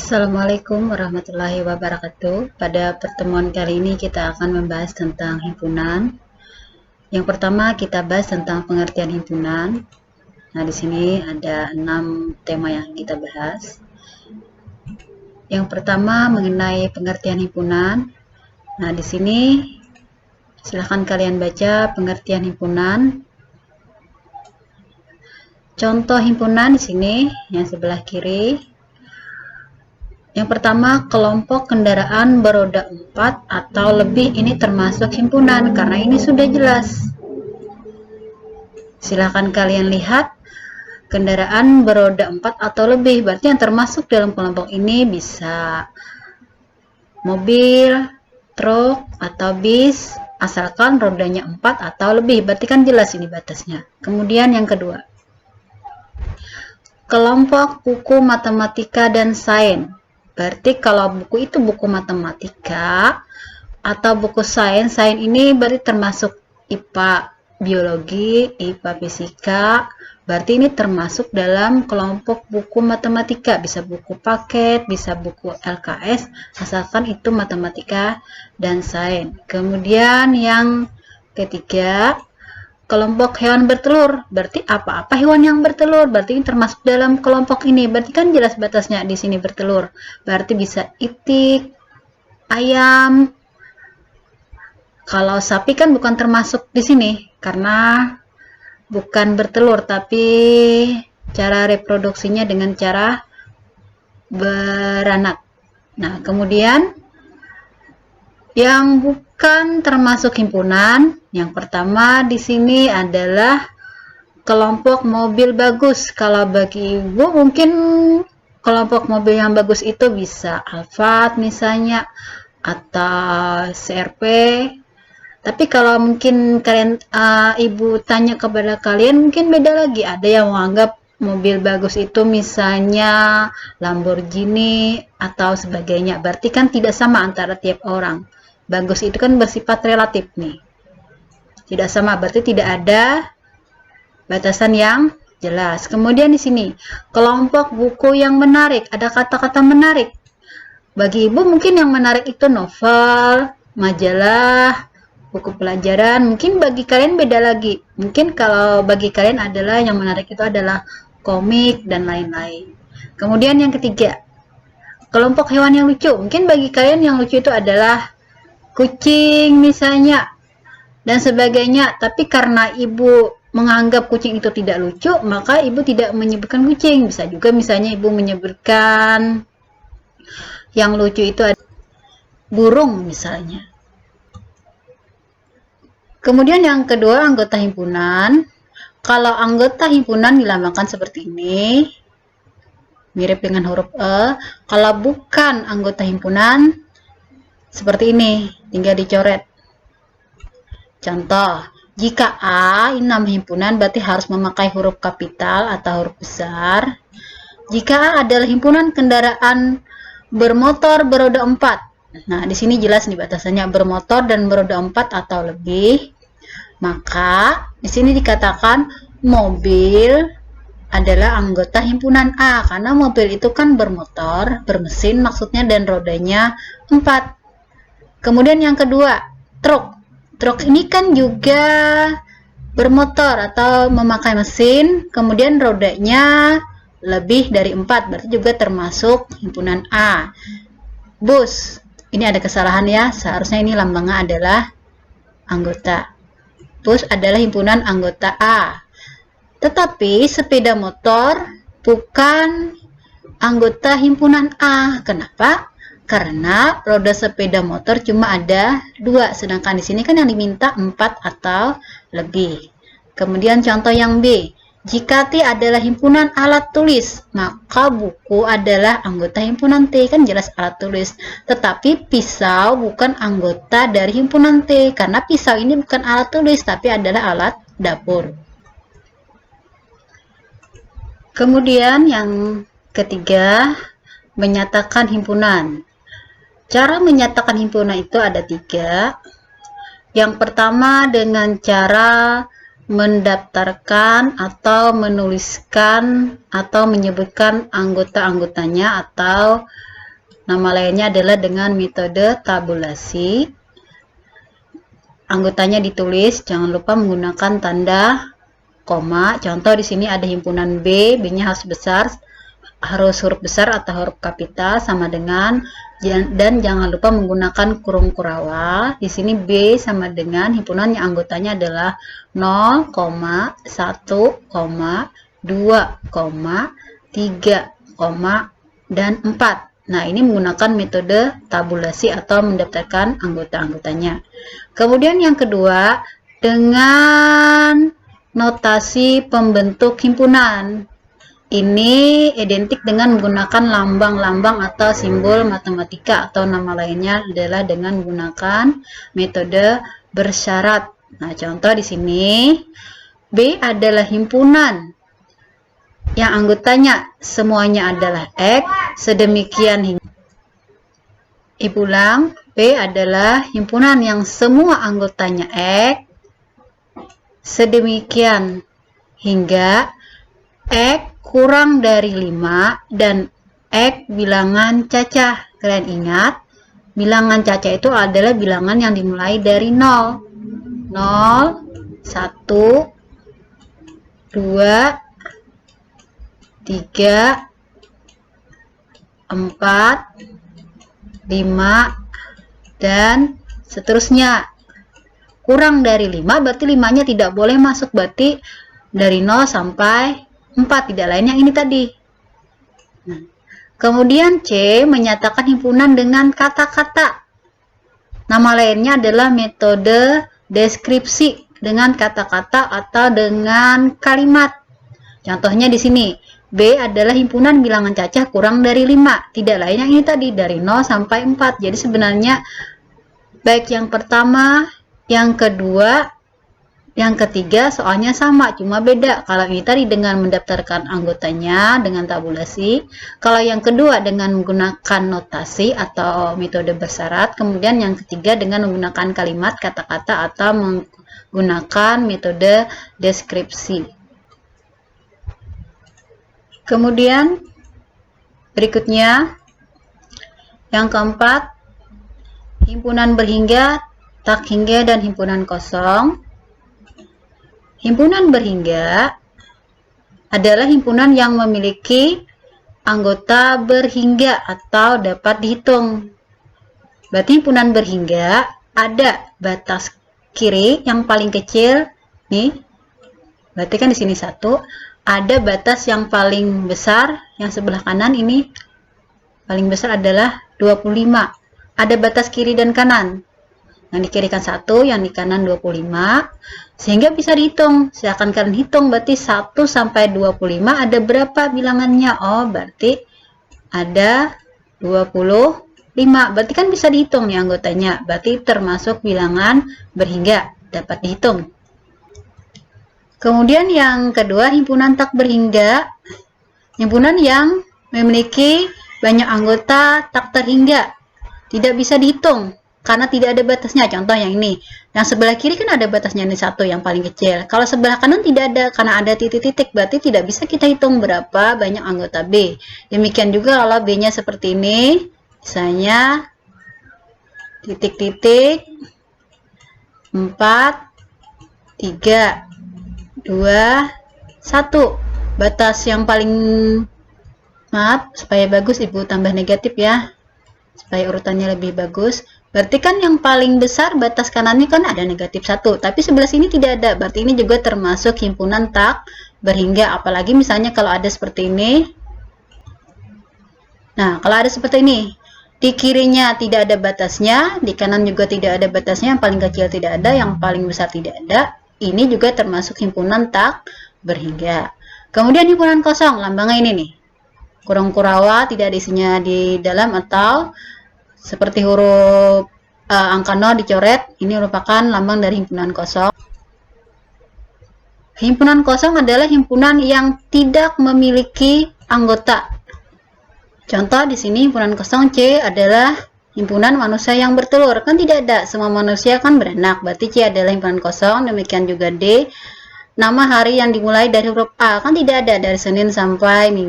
Assalamualaikum warahmatullahi wabarakatuh. Pada pertemuan kali ini kita akan membahas tentang himpunan. Yang pertama kita bahas tentang pengertian himpunan. Nah, di sini ada 6 tema yang kita bahas. Yang pertama mengenai pengertian himpunan. Nah, di sini silahkan kalian baca pengertian himpunan. Contoh himpunan di sini yang sebelah kiri. Yang pertama, kelompok kendaraan beroda 4 atau lebih ini termasuk himpunan karena ini sudah jelas. Silahkan kalian lihat kendaraan beroda 4 atau lebih, berarti yang termasuk dalam kelompok ini bisa mobil, truk, atau bis, asalkan rodanya 4 atau lebih, berarti kan jelas ini batasnya. Kemudian yang kedua, kelompok buku matematika dan sains. Berarti kalau buku itu buku matematika atau buku sains ini berarti termasuk IPA biologi, IPA fisika, berarti ini termasuk dalam kelompok buku matematika, bisa buku paket, bisa buku LKS, asalkan itu matematika dan sains. Kemudian yang ketiga, kelompok hewan bertelur, berarti apa-apa hewan yang bertelur, berarti ini termasuk dalam kelompok ini, berarti kan jelas batasnya di sini bertelur, berarti bisa itik, ayam. Kalau sapi kan bukan termasuk di sini, karena bukan bertelur, tapi cara reproduksinya dengan cara beranak. Nah, kemudian yang bukan termasuk himpunan, yang pertama di sini adalah kelompok mobil bagus. Kalau bagi ibu mungkin kelompok mobil yang bagus itu bisa Alphard misalnya atau CRV. Tapi kalau mungkin kalian ibu tanya kepada kalian mungkin beda lagi. Ada yang menganggap mobil bagus itu misalnya Lamborghini atau sebagainya. Berarti kan tidak sama antara tiap orang. Bagus itu kan bersifat relatif nih. Tidak sama, berarti tidak ada batasan yang jelas. Kemudian di sini, kelompok buku yang menarik. Ada kata-kata menarik. Bagi ibu mungkin yang menarik itu novel, majalah, buku pelajaran. Mungkin bagi kalian beda lagi. Mungkin kalau bagi kalian adalah yang menarik itu adalah komik dan lain-lain. Kemudian yang ketiga, kelompok hewan yang lucu. Mungkin bagi kalian yang lucu itu adalah kucing misalnya dan sebagainya, tapi karena ibu menganggap kucing itu tidak lucu, maka ibu tidak menyebutkan kucing. Bisa juga misalnya ibu menyebutkan yang lucu itu ada burung misalnya. Kemudian yang kedua, anggota himpunan. Kalau anggota himpunan dilambangkan seperti ini, mirip dengan huruf E. Kalau bukan anggota himpunan seperti ini, tinggal dicoret. Contoh, jika A ini nama himpunan berarti harus memakai huruf kapital atau huruf besar. Jika A adalah himpunan kendaraan bermotor beroda 4. Nah, di sini jelas nih batasannya bermotor dan beroda 4 atau lebih. Maka di sini dikatakan mobil adalah anggota himpunan A karena mobil itu kan bermotor, bermesin maksudnya dan rodanya 4. Kemudian yang kedua, truk. Truk ini kan juga bermotor atau memakai mesin, kemudian rodanya lebih dari 4, berarti juga termasuk himpunan A. Bus, ini ada kesalahan ya, seharusnya ini lambangnya adalah anggota. Bus adalah himpunan anggota A. Tetapi sepeda motor bukan anggota himpunan A. Kenapa? Karena roda sepeda motor cuma ada 2, sedangkan di sini kan yang diminta 4 atau lebih. Kemudian contoh yang B, jika T adalah himpunan alat tulis, maka buku adalah anggota himpunan T, kan jelas alat tulis. Tetapi pisau bukan anggota dari himpunan T, karena pisau ini bukan alat tulis, tapi adalah alat dapur. Kemudian yang ketiga, menyatakan himpunan. Cara menyatakan himpunan itu ada 3. Yang pertama dengan cara mendaftarkan atau menuliskan atau menyebutkan anggota-anggotanya atau Nama lainnya adalah dengan metode tabulasi. Anggotanya ditulis, jangan lupa menggunakan tanda koma. Contoh di sini ada himpunan B, B-nya harus besar, harus huruf besar atau huruf kapital sama dengan, dan jangan lupa menggunakan kurung kurawal. Di sini B sama dengan himpunan yang anggotanya adalah 0, 1, 2, 3, dan 4. Nah, ini menggunakan metode tabulasi atau mendaftarkan anggota-anggotanya. Kemudian yang kedua, dengan notasi pembentuk himpunan. Ini identik dengan menggunakan lambang-lambang atau simbol matematika, atau nama lainnya adalah dengan menggunakan metode bersyarat. Nah, contoh di sini B adalah himpunan yang anggotanya semuanya adalah X, sedemikian hingga. Ulang, B adalah himpunan yang semua anggotanya X, sedemikian hingga X kurang dari 5 dan X bilangan cacah. Kalian ingat, bilangan cacah itu adalah bilangan yang dimulai dari 0. 0, 1, 2, 3, 4, 5, dan seterusnya. Kurang dari 5 berarti 5-nya tidak boleh masuk, berarti dari 0 sampai 4, tidak lain yang ini tadi. Nah, kemudian C menyatakan himpunan dengan kata-kata. Nama lainnya adalah metode deskripsi dengan kata-kata atau dengan kalimat. Contohnya di sini, B adalah himpunan bilangan cacah kurang dari 5. Tidak lain yang ini tadi, dari 0 sampai 4. Jadi sebenarnya baik yang pertama, yang kedua, yang ketiga soalnya sama, cuma beda. Kalau ini tadi dengan mendaftarkan anggotanya dengan tabulasi, kalau yang kedua dengan menggunakan notasi atau metode bersyarat, kemudian yang ketiga dengan menggunakan kalimat, kata-kata, atau menggunakan metode deskripsi. Kemudian berikutnya yang keempat, himpunan berhingga, tak hingga, dan himpunan kosong. Himpunan berhingga adalah himpunan yang memiliki anggota berhingga atau dapat dihitung. Berarti himpunan berhingga ada batas kiri yang paling kecil nih. Berarti kan di sini 1. Ada batas yang paling besar, yang sebelah kanan ini paling besar adalah 25. Ada batas kiri dan kanan. Yang di kiri kan 1, yang di kanan 25. Sehingga bisa dihitung. Silahkan kalian hitung, berarti 1 sampai 25 ada berapa bilangannya? Oh, berarti ada 25. Berarti kan bisa dihitung nih anggotanya. Berarti termasuk bilangan berhingga, dapat dihitung. Kemudian yang kedua, himpunan tak berhingga. Himpunan yang memiliki banyak anggota tak terhingga. Tidak bisa dihitung karena tidak ada batasnya. Contoh yang ini. Yang sebelah kiri kan ada batasnya, ini 1 yang paling kecil. Kalau sebelah kanan tidak ada karena ada titik-titik. Berarti tidak bisa kita hitung berapa banyak anggota B. Demikian juga kalau B-nya seperti ini. Misalnya titik-titik 4, 3, 2, 1. Batas yang paling, maaf, supaya bagus Ibu tambah negatif ya, supaya urutannya lebih bagus. Berarti kan yang paling besar batas kanannya kan ada negatif 1, tapi sebelah sini tidak ada. Berarti ini juga termasuk himpunan tak berhingga. Apalagi misalnya kalau ada seperti ini. Nah, kalau ada seperti ini, di kirinya tidak ada batasnya, di kanan juga tidak ada batasnya, yang paling kecil tidak ada, yang paling besar tidak ada. Ini juga termasuk himpunan tak berhingga. Kemudian himpunan kosong, lambangnya ini nih. Kurung kurawa, tidak ada isinya di dalam, atau seperti huruf angka 0 dicoret. Ini merupakan lambang dari himpunan kosong. Himpunan kosong adalah himpunan yang tidak memiliki anggota. Contoh di sini himpunan kosong C adalah himpunan manusia yang bertelur. Kan tidak ada, semua manusia kan beranak. Berarti C adalah himpunan kosong. Demikian juga D. Nama hari yang dimulai dari huruf A. Kan tidak ada, dari Senin sampai Minggu.